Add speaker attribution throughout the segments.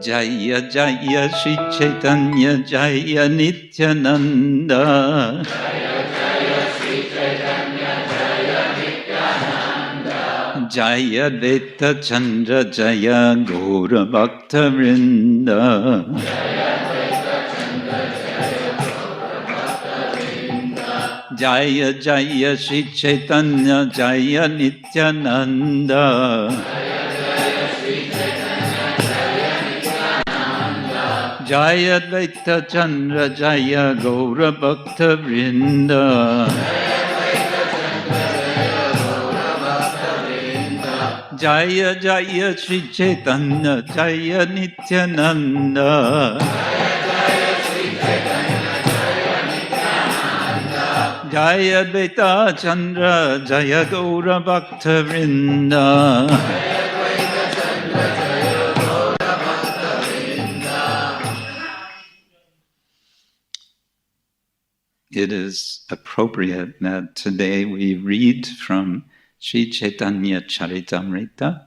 Speaker 1: Jaya Jaya Shri Chaitanya Jaya Nityananda. Jaya Jaya Shri Chaitanya Jaya Nityananda. Jaya Dvaita Chandra Jaya Gaura Bhakta Vrinda. Jaya Dvaita Chandra Jaya Gaura Bhakta Vrinda. Jaya Jaya Shri Chaitanya Jaya Nityananda. Jaya Dvaita Chandra Jaya Gaura Bhakta Vrinda. Jaya Jaya Shri Chaitanya Jaya Nityananda. Jaya Dvaita Chandra Jaya Gaura Bhakta Vrinda. It is appropriate that today we read from Sri Chaitanya Charitamrita.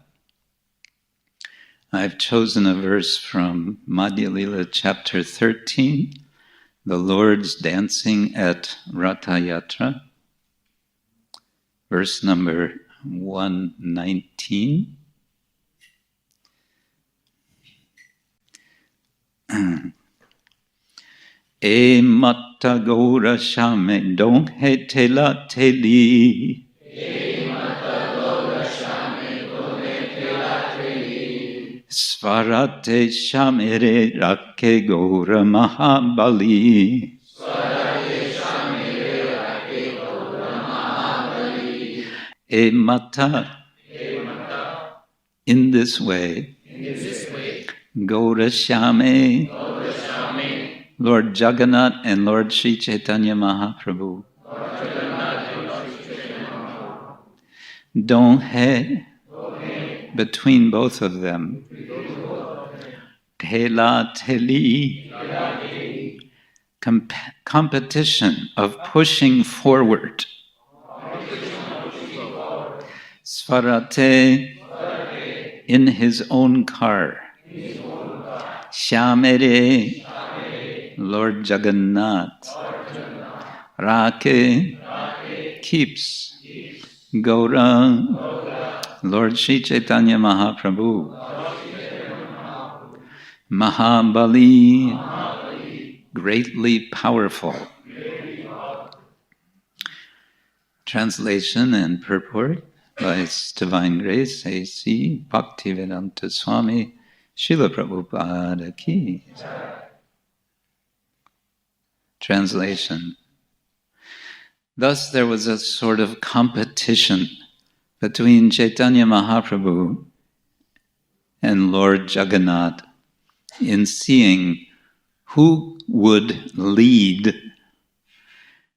Speaker 1: I've chosen a verse from Madhya-lila chapter 13, the Lord's dancing at Ratha Yatra, verse number 119. E matta gaura shame dong he tela teli. E matta gaura shame dong he tela teli. Svarate shamere rakke gaura mahabali. Svarate shamere rakke gaura mahabali. E matta. In this way. Gaura shame. Lord Jagannath and Lord Sri Chaitanya Mahaprabhu. Don't he, between both of them. Tela teli, competition of pushing forward. Svarate, in his own car. Shamere, Lord Jagannath. Rake, keeps. Gaura, Lord Sri Chaitanya Mahaprabhu. Mahabali, greatly powerful. Translation and purport by His Divine Grace A.C. Bhaktivedanta Swami Srila Prabhupada Ki. Translation. Thus there was a sort of competition between Chaitanya Mahaprabhu and Lord Jagannath in seeing who would lead.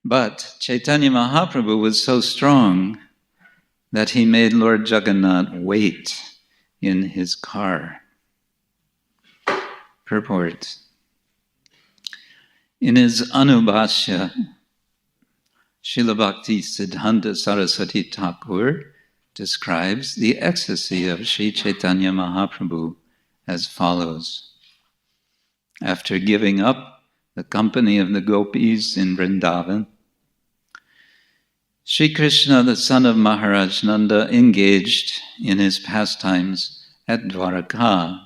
Speaker 1: But Chaitanya Mahaprabhu was so strong that he made Lord Jagannath wait in his car. Purport. In his Anubhashya, Srila Bhakti Siddhanta Saraswati Thakur describes the ecstasy of Sri Chaitanya Mahaprabhu as follows. After giving up the company of the gopis in Vrindavan, Sri Krishna, the son of Maharaj Nanda, engaged in his pastimes at Dwaraka.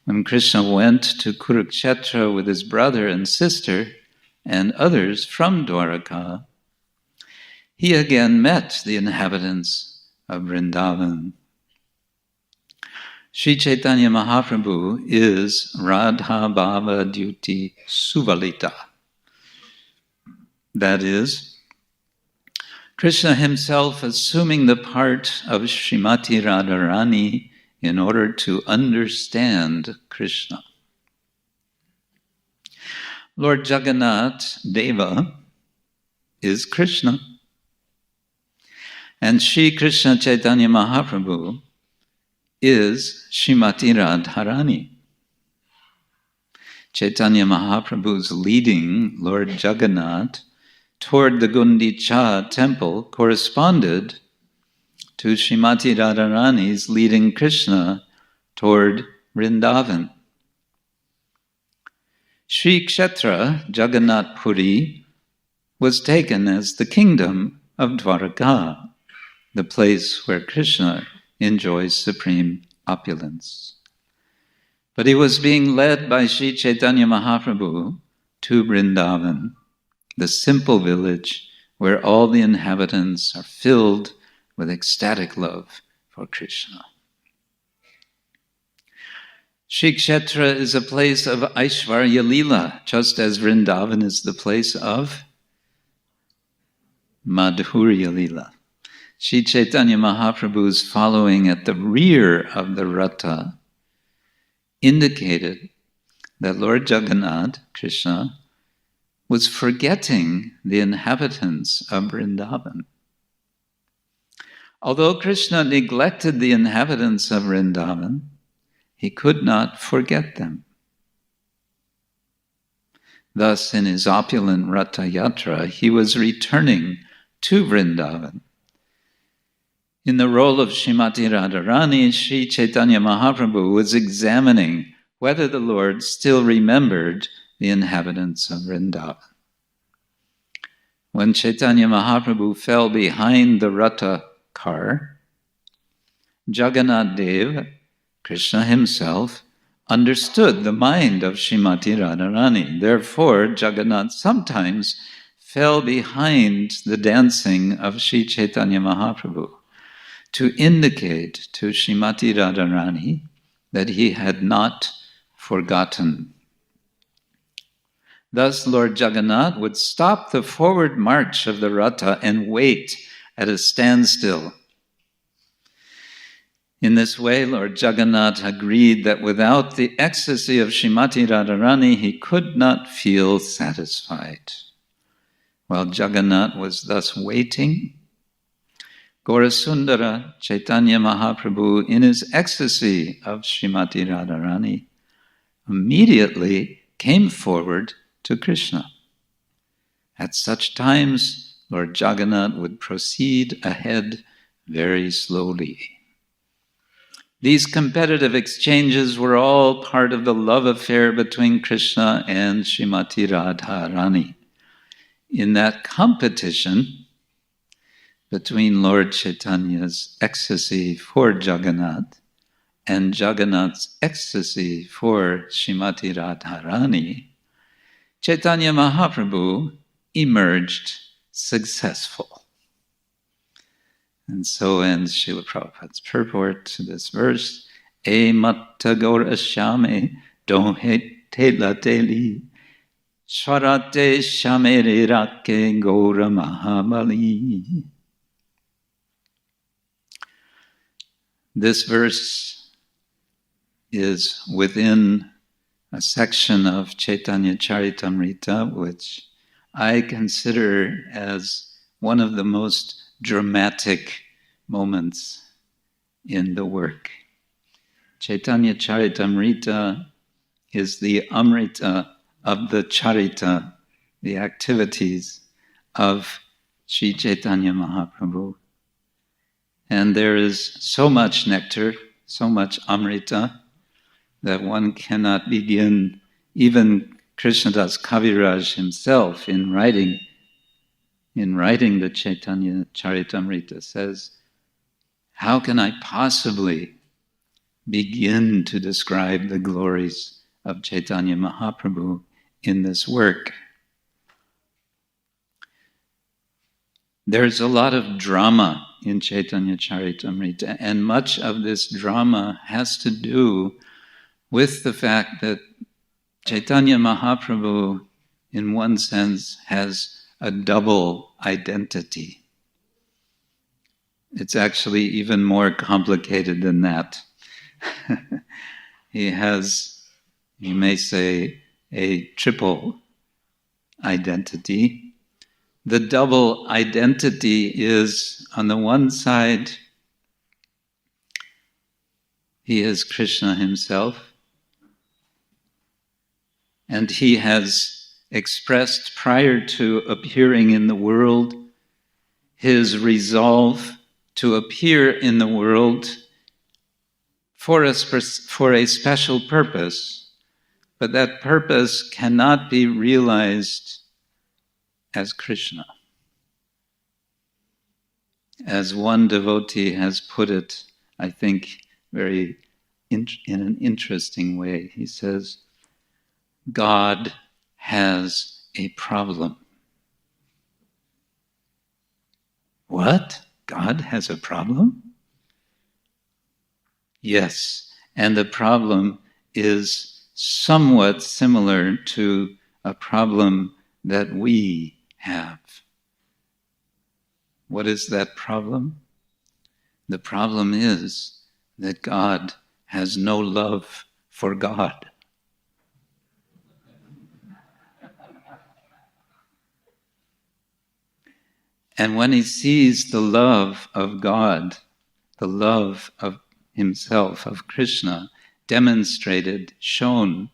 Speaker 1: When Krishna went to Kurukshetra with his brother and sister and others from Dwaraka, he again met the inhabitants of Vrindavan. Sri Chaitanya Mahaprabhu is Radha Bhava Duti Suvalita. That is, Krishna himself assuming the part of Srimati Radharani in order to understand Krishna. Lord Jagannath Deva is Krishna, and Sri Krishna Chaitanya Mahaprabhu is Srimati Radharani. Chaitanya Mahaprabhu's leading Lord Jagannath toward the Gundicha temple corresponded to Srimati Radharani's leading Krishna toward Vrindavan. Sri Kshetra Jagannath Puri was taken as the kingdom of Dwaraka, the place where Krishna enjoys supreme opulence. But he was being led by Sri Chaitanya Mahaprabhu to Vrindavan, the simple village where all the inhabitants are filled with ecstatic love for Krishna. Sri Kshetra is a place of Aishwarya-lila, just as Vrindavan is the place of Madhurya-lila. Sri Chaitanya Mahaprabhu's following at the rear of the Ratha indicated that Lord Jagannath, Krishna, was forgetting the inhabitants of Vrindavan. Although Krishna neglected the inhabitants of Vrindavan, he could not forget them. Thus, in his opulent Ratha Yatra, he was returning to Vrindavan. In the role of Srimati Radharani, Sri Chaitanya Mahaprabhu was examining whether the Lord still remembered the inhabitants of Vrindavan. When Chaitanya Mahaprabhu fell behind the Ratha car, Jagannath Dev, Krishna himself, understood the mind of Srimati Radharani. Therefore, Jagannath sometimes fell behind the dancing of Sri Chaitanya Mahaprabhu to indicate to Srimati Radharani that he had not forgotten. Thus, Lord Jagannath would stop the forward march of the Ratha and wait at a standstill. In this way, Lord Jagannath agreed that without the ecstasy of Srimati Radharani, he could not feel satisfied. While Jagannath was thus waiting, Gaurasundara Chaitanya Mahaprabhu, in his ecstasy of Srimati Radharani, immediately came forward to Krishna. At such times, Lord Jagannath would proceed ahead very slowly. These competitive exchanges were all part of the love affair between Krishna and Srimati Radharani. In that competition between Lord Chaitanya's ecstasy for Jagannath and Jagannath's ecstasy for Srimati Radharani, Chaitanya Mahaprabhu emerged successful. And so ends Srila Prabhupada's purport to this verse, E matta gaura shame don tela teli swarate shamere rake gaura mahamali. This verse is within a section of Chaitanya Caritamrita, which I consider as one of the most dramatic moments in the work. Chaitanya Caritamrita is the Amrita of the Charita, the activities of Sri Chaitanya Mahaprabhu. And there is so much nectar, so much Amrita, that one cannot begin. Even Krishnadas Kaviraj himself, in writing the Chaitanya Caritamrita, says, how can I possibly begin to describe the glories of Chaitanya Mahaprabhu in this work? There's a lot of drama in Chaitanya Caritamrita, and much of this drama has to do with the fact that Chaitanya Mahaprabhu, in one sense, has a double identity. It's actually even more complicated than that. He has, you may say, a triple identity. The double identity is, on the one side, he is Krishna himself, and he has expressed prior to appearing in the world his resolve to appear in the world for a special purpose, but that purpose cannot be realized as Krishna. As one devotee has put it, I think, very in an interesting way. He says, God has a problem. What? God has a problem? Yes, and the problem is somewhat similar to a problem that we have. What is that problem? The problem is that God has no love for God. And when he sees the love of God, the love of himself, of Krishna, demonstrated, shown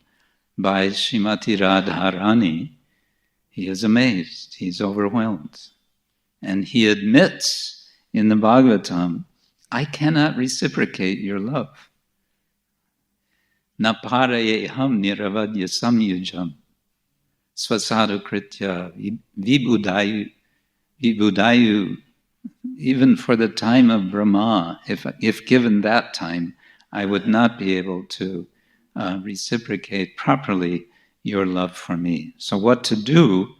Speaker 1: by Srimati Radharani, he is amazed, he's overwhelmed. And he admits in the Bhagavatam, I cannot reciprocate your love. Na parayeham niravadya samyujam svasadu kritya vibhudayu. Even for the time of Brahma, if given that time, I would not be able to reciprocate properly your love for me. So what to do?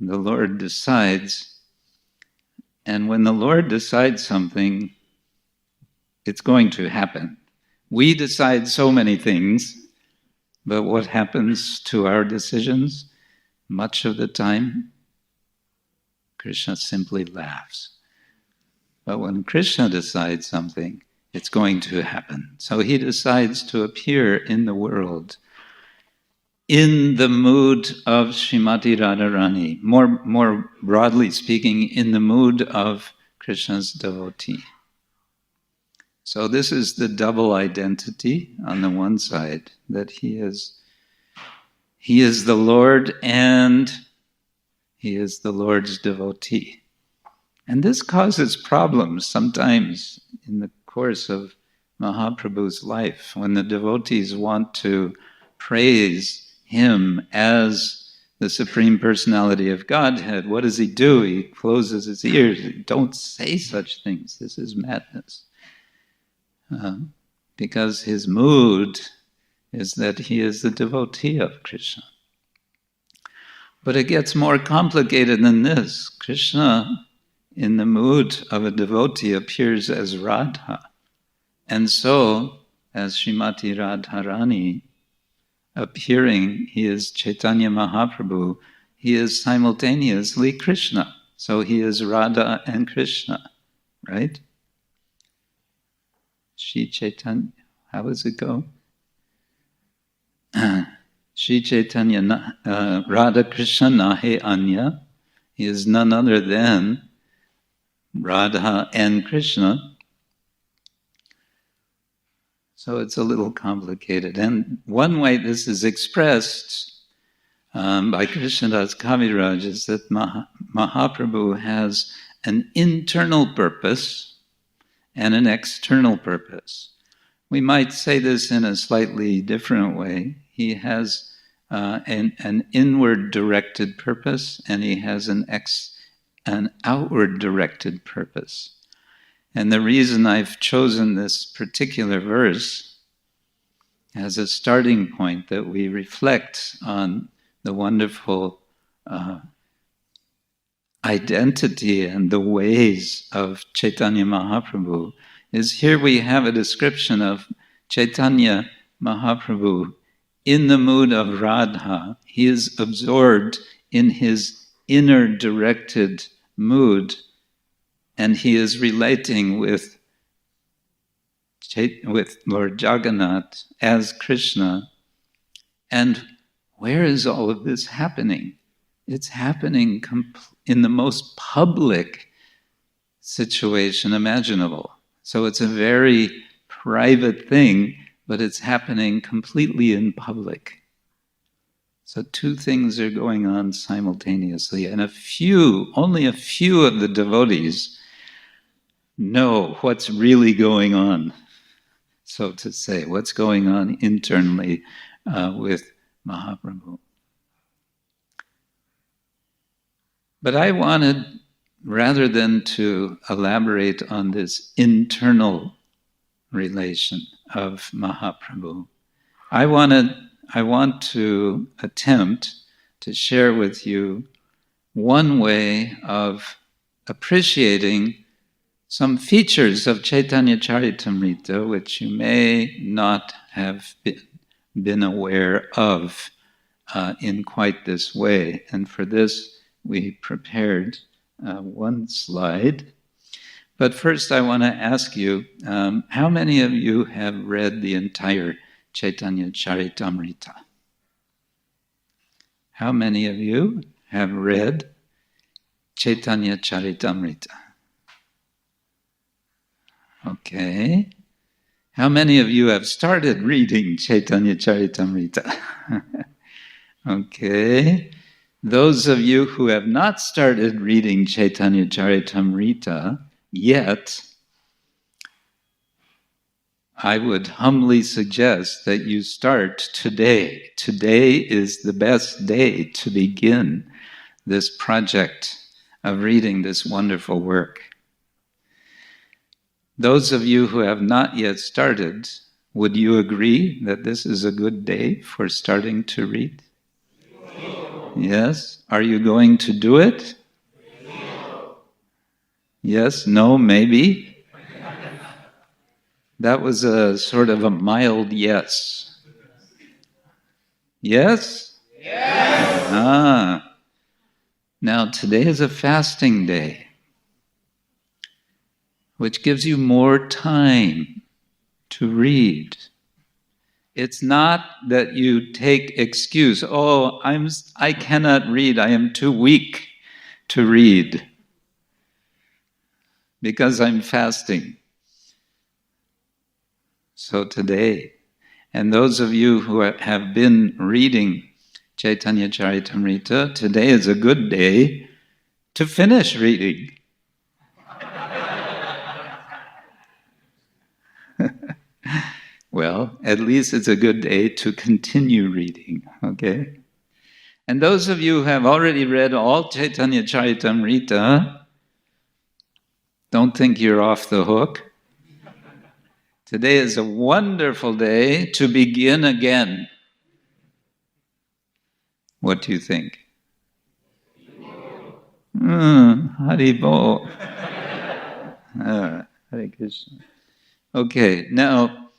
Speaker 1: The Lord decides, and when the Lord decides something, it's going to happen. We decide so many things, but what happens to our decisions? Much of the time, Krishna simply laughs. But when Krishna decides something, it's going to happen. So he decides to appear in the world in the mood of Srimati Radharani, more broadly speaking, in the mood of Krishna's devotee. So this is the double identity on the one side, that he is the Lord and he is the Lord's devotee. And this causes problems sometimes in the course of Mahaprabhu's life, when the devotees want to praise him as the Supreme Personality of Godhead. What does he do? He closes his ears. Don't say such things. This is madness. Because his mood is that he is the devotee of Krishna. But it gets more complicated than this. Krishna, in the mood of a devotee, appears as Radha. And so, as Srimati Radharani appearing, he is Chaitanya Mahaprabhu, he is simultaneously Krishna. So he is Radha and Krishna, right? Shri Chaitanya, how does it go? Shri Chaitanya Radha Krishna Nahe Anya. He is none other than Radha and Krishna. So it's a little complicated. And one way this is expressed by Krishnadas Kaviraj is that Mahaprabhu has an internal purpose and an external purpose. We might say this in a slightly different way. He has an inward directed purpose, and he has an outward directed purpose. And the reason I've chosen this particular verse as a starting point that we reflect on the wonderful identity and the ways of Chaitanya Mahaprabhu is here we have a description of Chaitanya Mahaprabhu in the mood of Radha. He is absorbed in his inner directed mood, and he is relating with Lord Jagannath as Krishna. And where is all of this happening? It's happening in the most public situation imaginable. So it's a very private thing, but it's happening completely in public. So two things are going on simultaneously, and only a few of the devotees know what's really going on. so to say, what's going on internally with Mahaprabhu. But I wanted, rather than to elaborate on this internal relation of Mahaprabhu, I want to attempt to share with you one way of appreciating some features of Chaitanya Charitamrita which you may not have been aware of in quite this way. And for this, we prepared one slide. But first, I want to ask you, how many of you have read the entire Chaitanya Charitamrita? How many of you have read Chaitanya Charitamrita? Okay. How many of you have started reading Chaitanya Charitamrita? Okay. Those of you who have not started reading Chaitanya Charitamrita yet, I would humbly suggest that you start today. Today is the best day to begin this project of reading this wonderful work. Those of you who have not yet started, would you agree that this is a good day for starting to read? Yes? Are you going to do it? Yes? No? Maybe? That was a sort of a mild yes. Yes? Yes! Ah. Now, today is a fasting day, which gives you more time to read. It's not that you take excuse, oh, I cannot read, I am too weak to read because I'm fasting. So today, and those of you who have been reading Chaitanya Charitamrita, today is a good day to finish reading. Well, at least it's a good day to continue reading, okay? And those of you who have already read all Chaitanya Charitamrita, don't think you're off the hook. Today is a wonderful day to begin again. What do you think? Haribo. Hare Krishna. Okay, now,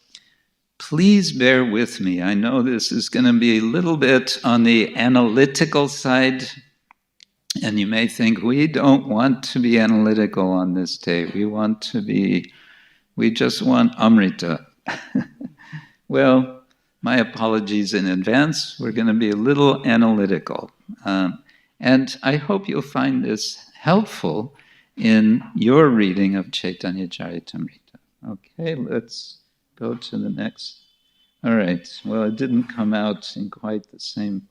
Speaker 1: please bear with me. I know this is going to be a little bit on the analytical side, and you may think, we don't want to be analytical on this day. We just want Amrita. Well, my apologies in advance. We're going to be a little analytical. And I hope you'll find this helpful in your reading of Chaitanya Charitamrita. Okay, let's go to the next. All right. Well, it didn't come out in quite the same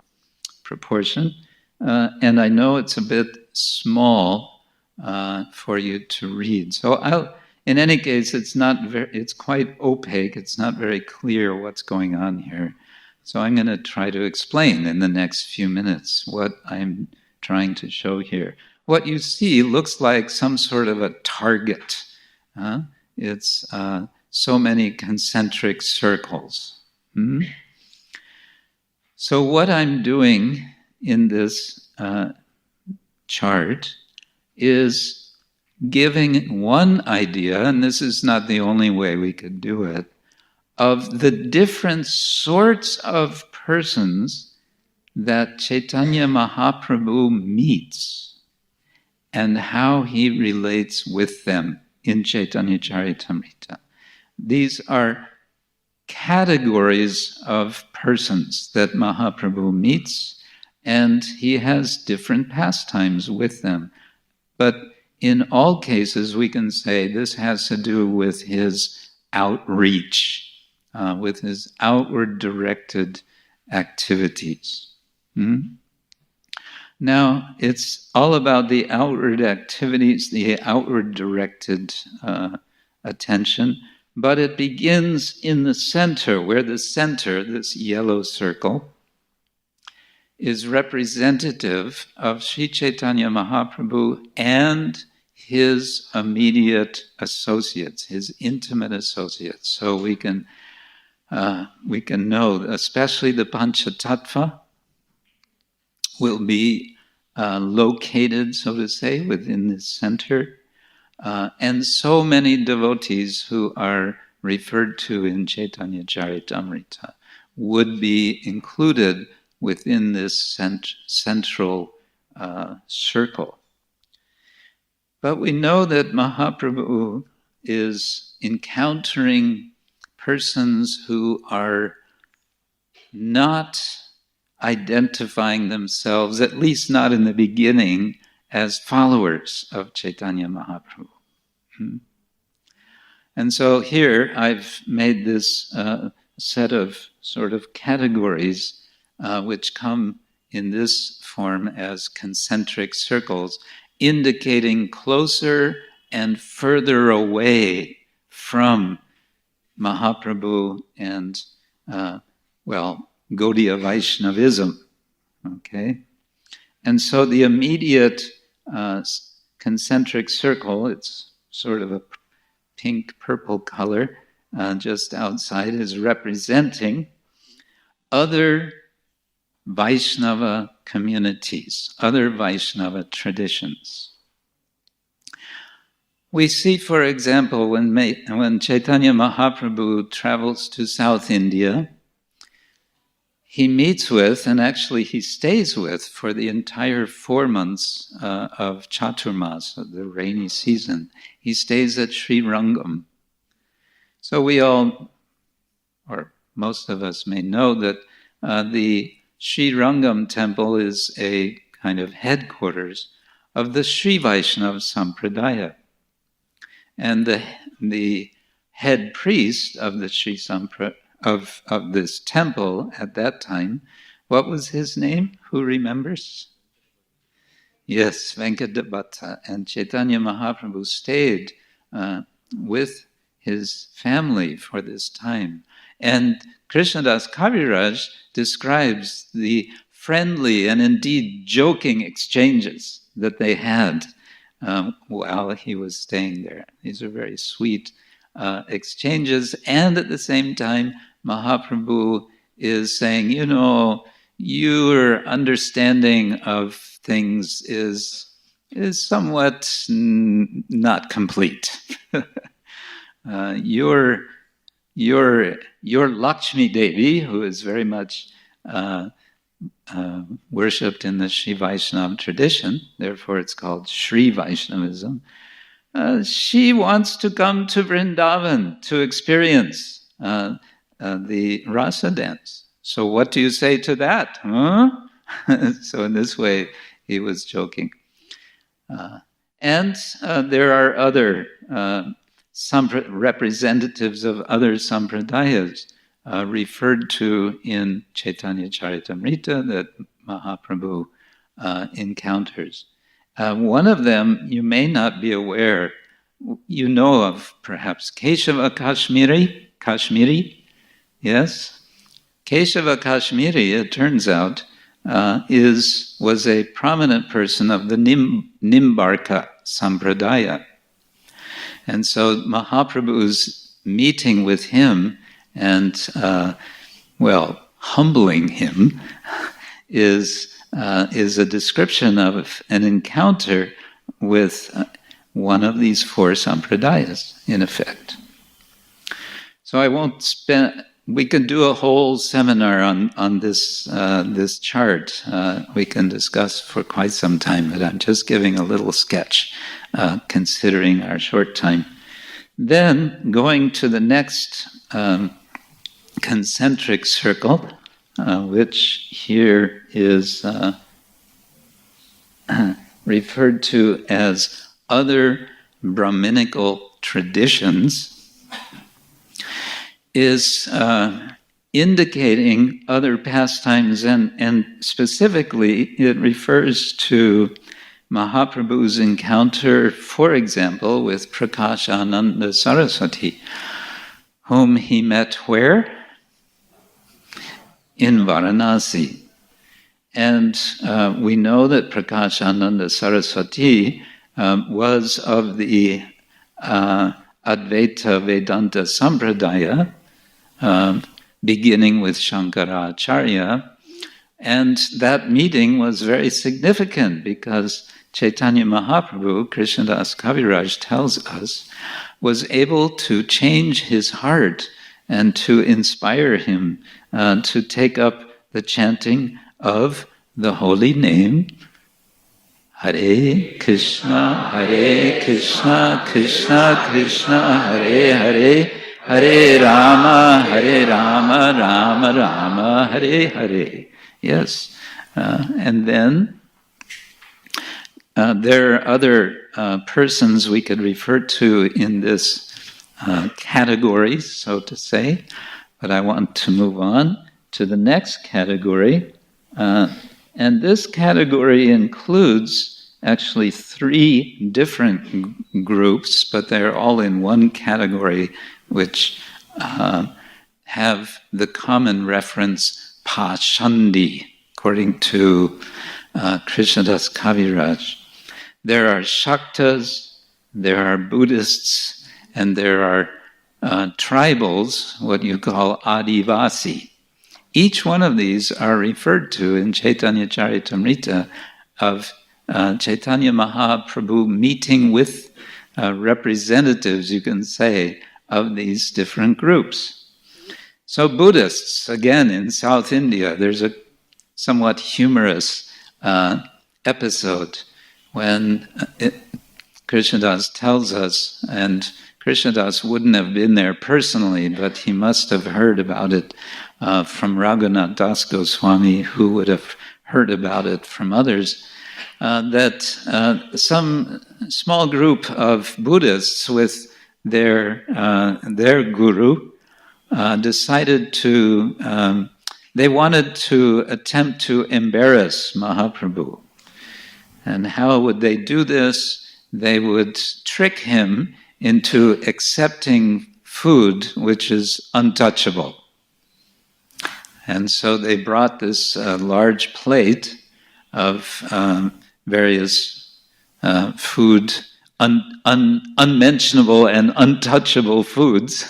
Speaker 1: proportion. And I know it's a bit small for you to read. So in any case, it's quite opaque. It's not very clear what's going on here. So I'm going to try to explain in the next few minutes what I'm trying to show here. What you see looks like some sort of a target. It's so many concentric circles. So what I'm doing in this chart is giving one idea, and this is not the only way we could do it, of the different sorts of persons that Chaitanya Mahaprabhu meets and how he relates with them in Chaitanya Charitamrita. These are categories of persons that Mahaprabhu meets, and he has different pastimes with them. But in all cases, we can say this has to do with his outreach, with his outward directed activities. Now, it's all about the outward activities, the outward directed attention. but it begins in the center, where the center, this yellow circle, is representative of Sri Chaitanya Mahaprabhu and his immediate associates, his intimate associates. So we can know, especially the Panchatattva will be located, so to say, within this center. And so many devotees who are referred to in Chaitanya Charitamrita would be included within this central circle. But we know that Mahaprabhu is encountering persons who are not identifying themselves, at least not in the beginning, as followers of Chaitanya Mahaprabhu. And so here I've made this set of sort of categories which come in this form as concentric circles, indicating closer and further away from Mahaprabhu and, Gaudiya Vaishnavism. Okay? And so the immediate concentric circle, it's sort of a pink-purple color just outside, is representing other Vaishnava communities, other Vaishnava traditions. We see, for example, when Chaitanya Mahaprabhu travels to South India, he meets with, and actually he stays with, for the entire 4 months of Chaturmas, the rainy season, he stays at Sri Rangam. So we all, or most of us may know that the Sri Rangam temple is a kind of headquarters of the Sri Vaishnava Sampradaya. And the head priest of the Sri of this temple at that time, what was his name? Who remembers? Yes, Venkadabhatta. And Chaitanya Mahaprabhu stayed with his family for this time. And Krishnadas Kaviraj describes the friendly and indeed joking exchanges that they had while he was staying there. These are very sweet exchanges, and at the same time, Mahaprabhu is saying, your understanding of things is somewhat not complete. Your Lakshmi Devi, who is very much worshipped in the Sri Vaishnava tradition, therefore it's called Sri Vaishnavism, she wants to come to Vrindavan to experience the rasa dance. So what do you say to that? Huh? So in this way, he was joking. And there are other representatives of other sampradayas referred to in Chaitanya Charitamrita that Mahaprabhu encounters. One of them you may not be aware. You know of perhaps Keshava Kashmiri? Yes? Keshava Kashmiri, it turns out, was a prominent person of the Nimbarka Sampradaya. And so Mahaprabhu's meeting with him and, humbling him is a description of an encounter with one of these 4 sampradayas, in effect. So I won't spend... We could do a whole seminar on this chart. We can discuss for quite some time, but I'm just giving a little sketch, considering our short time. Then, going to the next concentric circle, which here is referred to as other Brahminical traditions, is indicating other pastimes, and specifically it refers to Mahaprabhu's encounter, for example, with Prakashananda Saraswati, whom he met where? In Varanasi. And we know that Prakashananda Saraswati was of the Advaita Vedanta Sampradaya, beginning with Shankaracharya. And that meeting was very significant because Chaitanya Mahaprabhu, Krishnadas Kaviraj tells us, was able to change his heart and to inspire him to take up the chanting of the holy name Hare Krishna, Krishna Krishna, Hare Hare, Hare Rama, Rama Rama, Hare Hare. Yes. And then there are other persons we could refer to in this category, so to say, but I want to move on to the next category. And this category includes actually 3 different groups, but they're all in one category, which have the common reference Pashandi, according to Krishnadas Kaviraj. There are Shaktas, there are Buddhists, and there are tribals, what you call Adivasi. Each one of these are referred to in Chaitanya Charitamrita of Chaitanya Mahaprabhu meeting with representatives, you can say, of these different groups. So Buddhists, again, in South India, there's a somewhat humorous episode when Krishnadas tells us, and Krishnadas wouldn't have been there personally, but he must have heard about it from Raghunath Das Goswami, who would have heard about it from others, that some small group of Buddhists with their guru decided to, they wanted to attempt to embarrass Mahaprabhu. And how would they do this? They would trick him into accepting food which is untouchable. And so they brought this large plate of various food, unmentionable and untouchable foods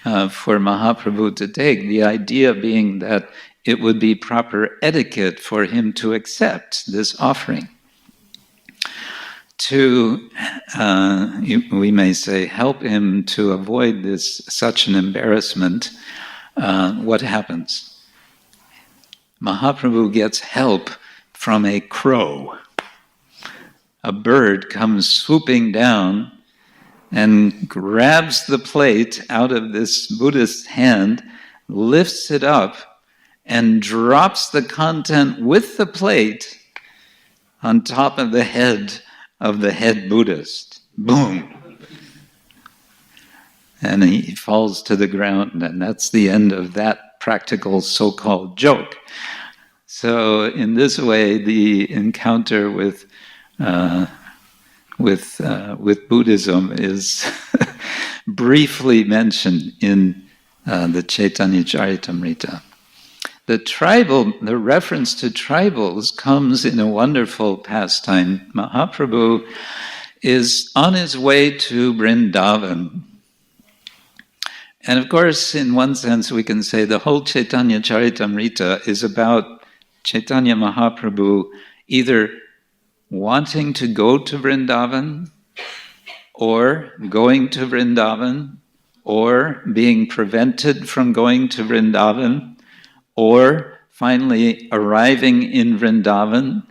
Speaker 1: for Mahaprabhu to take. The idea being that it would be proper etiquette for him to accept this offering. To, we may say, help him to avoid such an embarrassment, what happens? Mahaprabhu gets help from a crow. A bird comes swooping down and grabs the plate out of this Buddhist's hand, lifts it up, and drops the content with the plate on top of the head Buddhist. Boom! And he falls to the ground, and that's the end of that practical so-called joke. So in this way, the encounter with Buddhism is briefly mentioned in the Chaitanya Charitamrita. The reference to tribals comes in a wonderful pastime. Mahaprabhu is on his way to Vrindavan. And of course, in one sense, we can say the whole Chaitanya Charitamrita is about Chaitanya Mahaprabhu either wanting to go to Vrindavan, or going to Vrindavan, or being prevented from going to Vrindavan, or finally arriving in Vrindavan,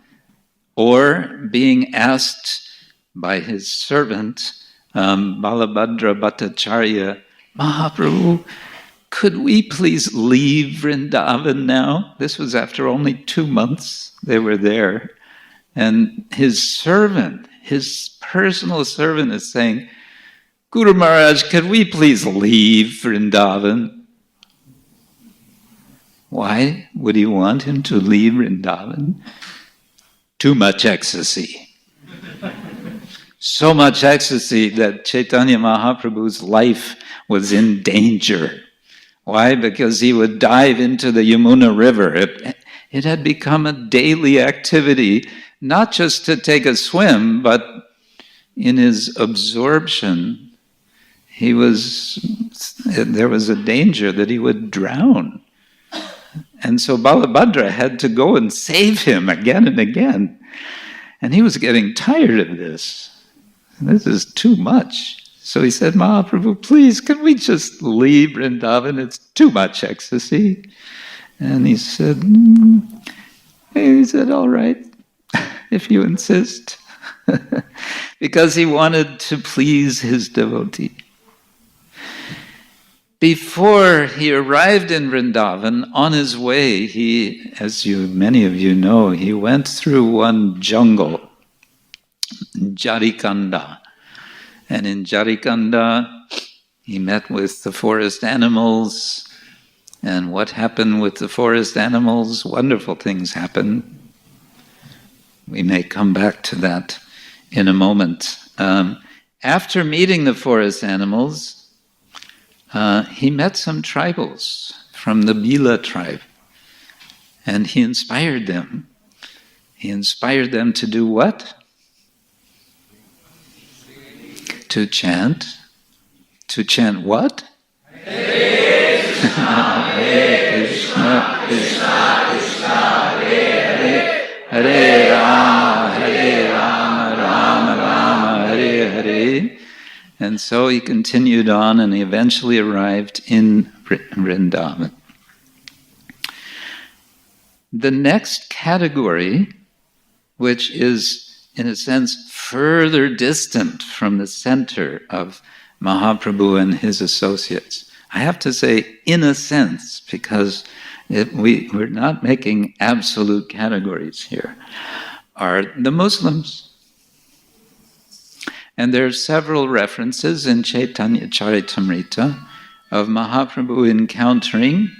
Speaker 1: or being asked by his servant, Balabhadra Bhattacharya, Mahaprabhu, could we please leave Vrindavan now? This was after only 2 months they were there. And his servant, his personal servant, is saying, Guru Maharaj, could we please leave Vrindavan? Why would he want him to leave Vrindavan? Too much ecstasy. so much ecstasy that Chaitanya Mahaprabhu's life was in danger. Why? Because he would dive into the Yamuna River. It had become a daily activity, not just to take a swim, but in his absorption, there was a danger that he would drown. And so Balabhadra had to go and save him again and again. And he was getting tired of this. This is too much. So he said, Mahaprabhu, please, can we just leave Vrindavan? It's too much ecstasy. And he said, all right, if you insist. Because he wanted to please his devotee. Before he arrived in Vrindavan, on his way, many of you know, he went through one jungle, Jarikanda. And in Jarikanda, he met with the forest animals. And what happened with the forest animals? Wonderful things happened. We may come back to that in a moment. After meeting the forest animals, he met some tribals from the Bila tribe, and he inspired them. He inspired them to do what? To chant. To chant what? Hare Krishna, Hare Krishna, Krishna Krishna, Hare Hare, Hare Rama, Rama Rama, Hare Hare. And so he continued on, and he eventually arrived in Vrindavan. The next category, which is, in a sense, further distant from the center of Mahaprabhu and his associates. I have to say, in a sense, because we're not making absolute categories here, are the Muslims. And there are several references in Chaitanya Charitamrita of Mahaprabhu encountering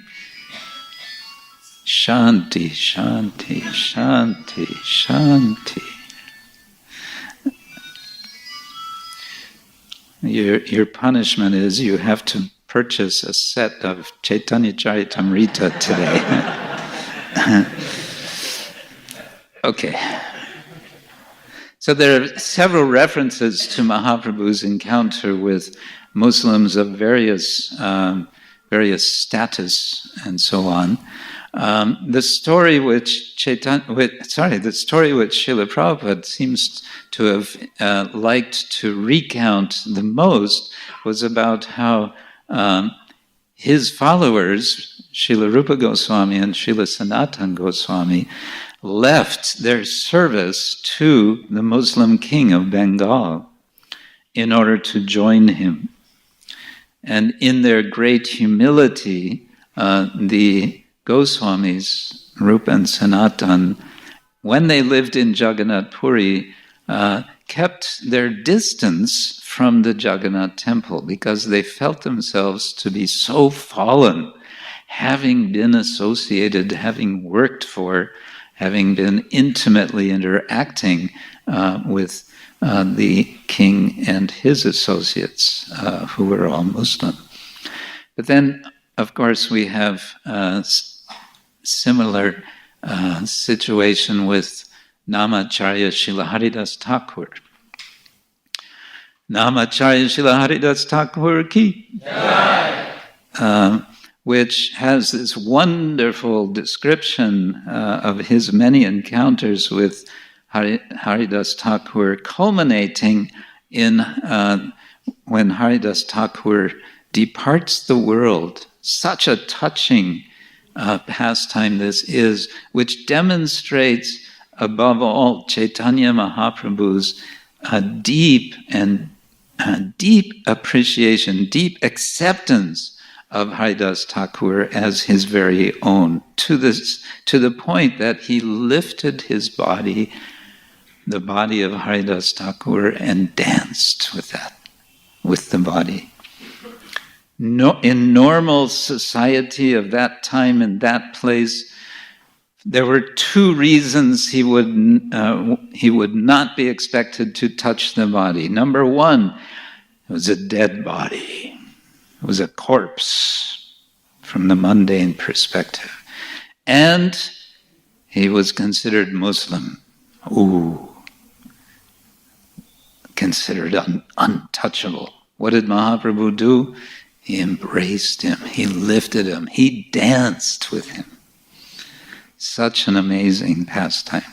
Speaker 1: Shanti, Shanti, Shanti, Shanti. Your punishment is you have to purchase a set of Chaitanya Charitamrita today. Okay. So there are several references to Mahaprabhu's encounter with Muslims of various status and so on. The story which Srila Prabhupada seems to have liked to recount the most was about how his followers, Srila Rupa Goswami and Srila Sanatana Goswami, left their service to the Muslim king of Bengal in order to join him. And in their great humility, the Goswamis, Rupa and Sanatan, when they lived in Jagannath Puri, kept their distance from the Jagannath temple because they felt themselves to be so fallen, having been associated, having worked for, having been intimately interacting with the king and his associates, who were all Muslim. But then, of course, we have a similar situation with Namacharya Srila Haridas Thakur. Namacharya Srila Haridas Thakur ki jai, which has this wonderful description of his many encounters with Haridas Thakur, culminating in when Haridas Thakur departs the world. Such a touching pastime this is, which demonstrates, above all, Chaitanya Mahaprabhu's deep appreciation, deep acceptance of Haridas Thakur as his very own, to the point that he lifted his body, the body of Haridas Thakur, and danced with the body. No, in normal society of that time and that place, There were two reasons he would not be expected to touch the body. Number one, it was a dead body. It was a corpse from the mundane perspective. And he was considered Muslim. Considered untouchable. What did Mahaprabhu do? He embraced him. He lifted him. He danced with him. Such an amazing pastime.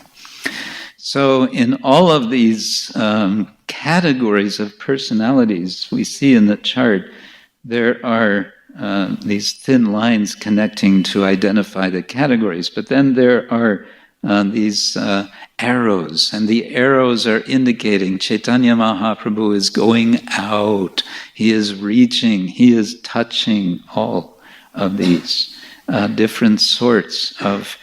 Speaker 1: So in all of these categories of personalities we see in the chart, there are these thin lines connecting to identify the categories, but then there are these arrows, and the arrows are indicating Chaitanya Mahaprabhu is going out, he is reaching, he is touching all of these different sorts of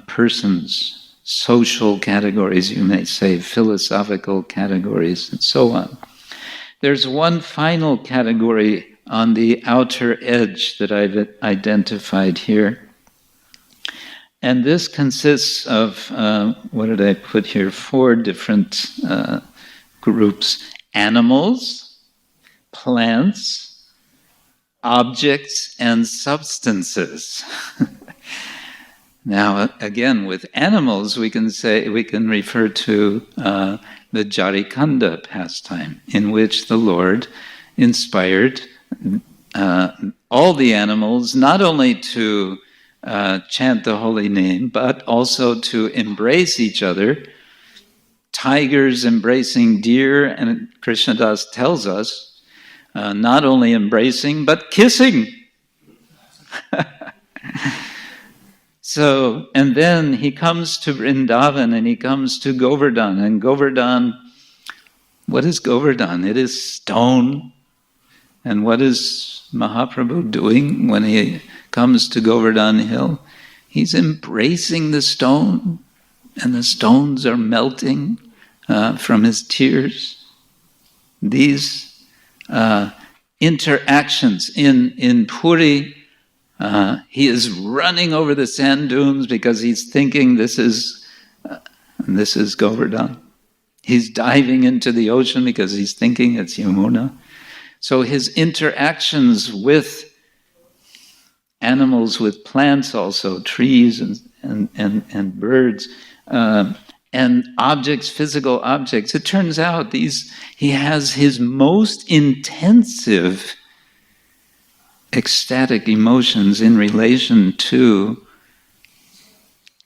Speaker 1: persons, social categories, you may say, philosophical categories, and so on. There's one final category on the outer edge that I've identified here. And this consists of, what did I put here? 4 different groups. Animals, plants, objects, and substances. Now, again, with animals, we can refer to the Jarikanda pastime, in which the Lord inspired all the animals not only to chant the holy name, but also to embrace each other. Tigers embracing deer, and Krishnadas tells us, not only embracing, but kissing. So, and then he comes to Vrindavan and he comes to Govardhan. And Govardhan, what is Govardhan? It is stone. And what is Mahaprabhu doing when he comes to Govardhan Hill? He's embracing the stone, and the stones are melting from his tears. These interactions in Puri, he is running over the sand dunes because he's thinking this is Govardhan. He's diving into the ocean because he's thinking it's Yamuna. So his interactions with animals, with plants also, trees and birds, and objects, physical objects, it turns out he has his most intensive ecstatic emotions in relation to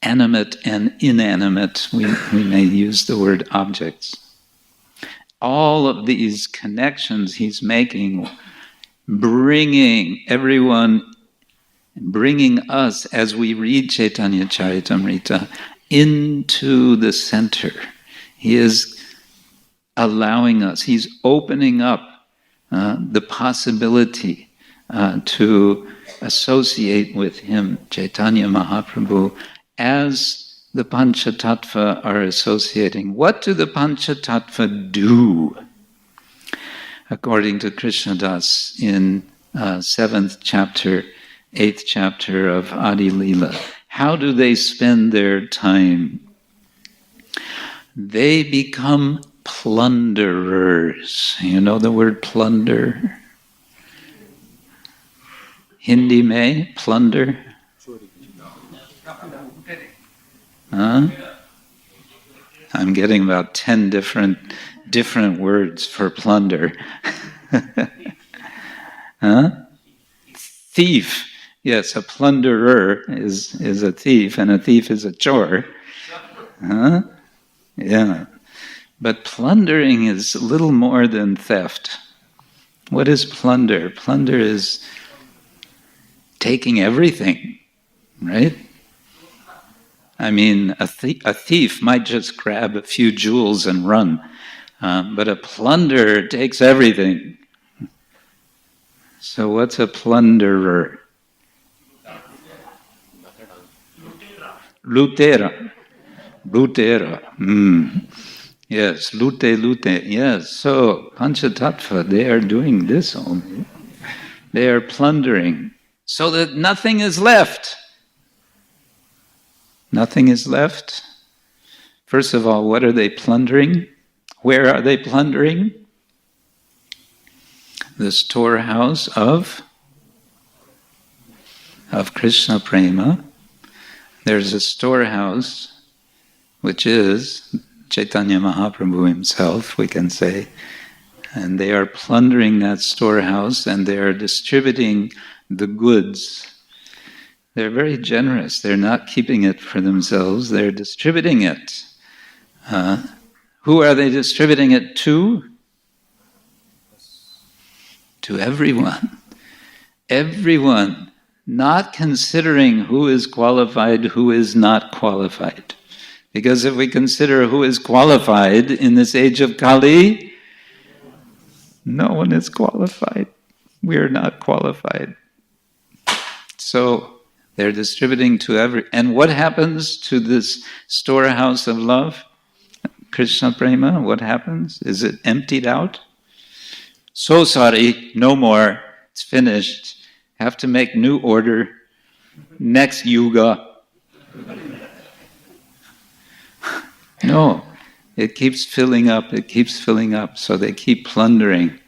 Speaker 1: animate and inanimate, we may use the word objects. All of these connections he's making, bringing us as we read Chaitanya Charitamrita into the center. He is allowing us, he's opening up the possibility to associate with him, Chaitanya Mahaprabhu, as the Panchatattva are associating. What do the Panchatattva do? According to Krishnadas in 7th chapter, 8th chapter of Madhya-lila, how do they spend their time? They become plunderers. You know the word plunder? Hindi mein, plunder? Huh? I'm getting about 10 different words for plunder. Huh? Thief. Yes, a plunderer is a thief, and a thief is a chore. Huh? Yeah. But plundering is a little more than theft. What is plunder? Plunder is taking everything, right? I mean, a thief might just grab a few jewels and run, but a plunderer takes everything. So what's a plunderer? Lutera. Yes, lute. Yes, so Panchatattva, they are doing this only. They are plundering so that nothing is left. Nothing is left. First of all, what are they plundering? Where are they plundering? The storehouse of Krishna Prema. There's a storehouse, which is Chaitanya Mahaprabhu himself, we can say. And they are plundering that storehouse and they are distributing the goods. They're very generous. They're not keeping it for themselves. They're distributing it. Who are they distributing it to? To everyone. Everyone. Not considering who is qualified, who is not qualified. Because if we consider who is qualified in this age of Kali, no one is qualified. We are not qualified. So they're distributing to and what happens to this storehouse of love? Krishna Prema, what happens? Is it emptied out? So sorry, no more. It's finished. Have to make new order. Next yuga. No, it keeps filling up, it keeps filling up, so they keep plundering.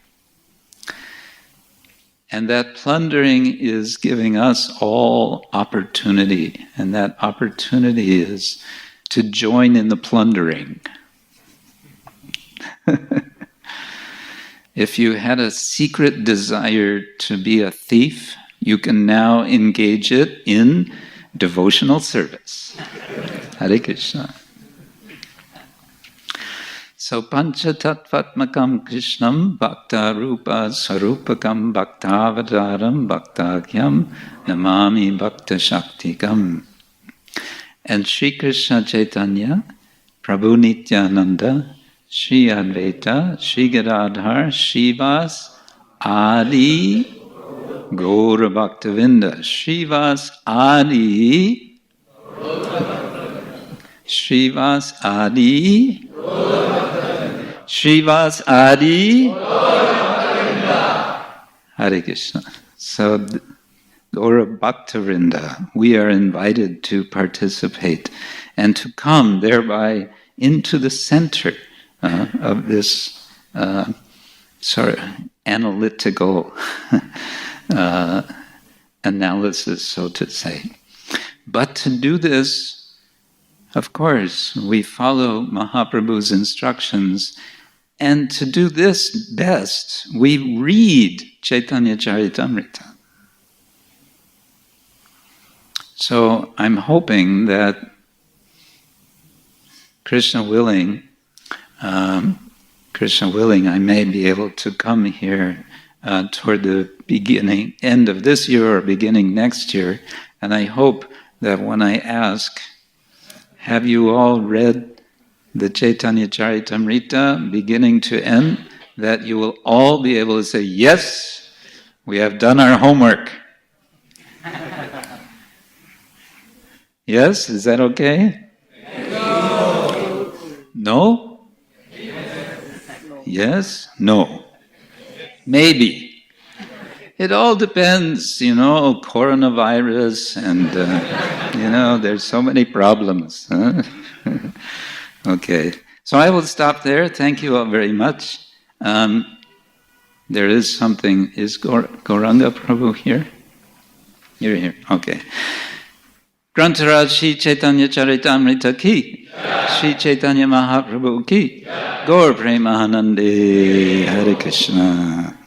Speaker 1: And that plundering is giving us all opportunity, and that opportunity is to join in the plundering. If you had a secret desire to be a thief, you can now engage it in devotional service. Hare Krishna. So Panchatattvatmakam Krishnam Bhakta Rupa Sarupakam Bhaktavadaram Bhaktakyam Namami Bhakta Shaktikam. And Sri Krishna Chaitanya, Prabhu Nityananda, Sri Advaita, Sri Gadadhar, Srivas, Adi, Gaura Bhaktavinda, Srivas, Adi, Srivas, Adi, Srivas, Adi, Hare Krishna. So, Gaura Bhaktavinda, we are invited to participate and to come thereby into the center of this analytical analysis, so to say. But to do this, of course, we follow Mahaprabhu's instructions, and to do this best, we read Chaitanya Caritamrita. So I'm hoping that Krishna willing, I may be able to come here toward the end of this year or beginning next year, and I hope that when I ask, have you all read the Chaitanya Charitamrita beginning to end, that you will all be able to say, yes, we have done our homework. Yes, is that okay? No? Yes? No? Maybe. It all depends, coronavirus and, there's so many problems. Huh? Okay. So I will stop there. Thank you all very much. There is something. Is Gauranga Prabhu here? You're here. Okay. Grantaraj Shri Chaitanya Charitamrita ki, Shri Chaitanya Mahaprabhu ki, Gaur Premahanande, Hare Krishna.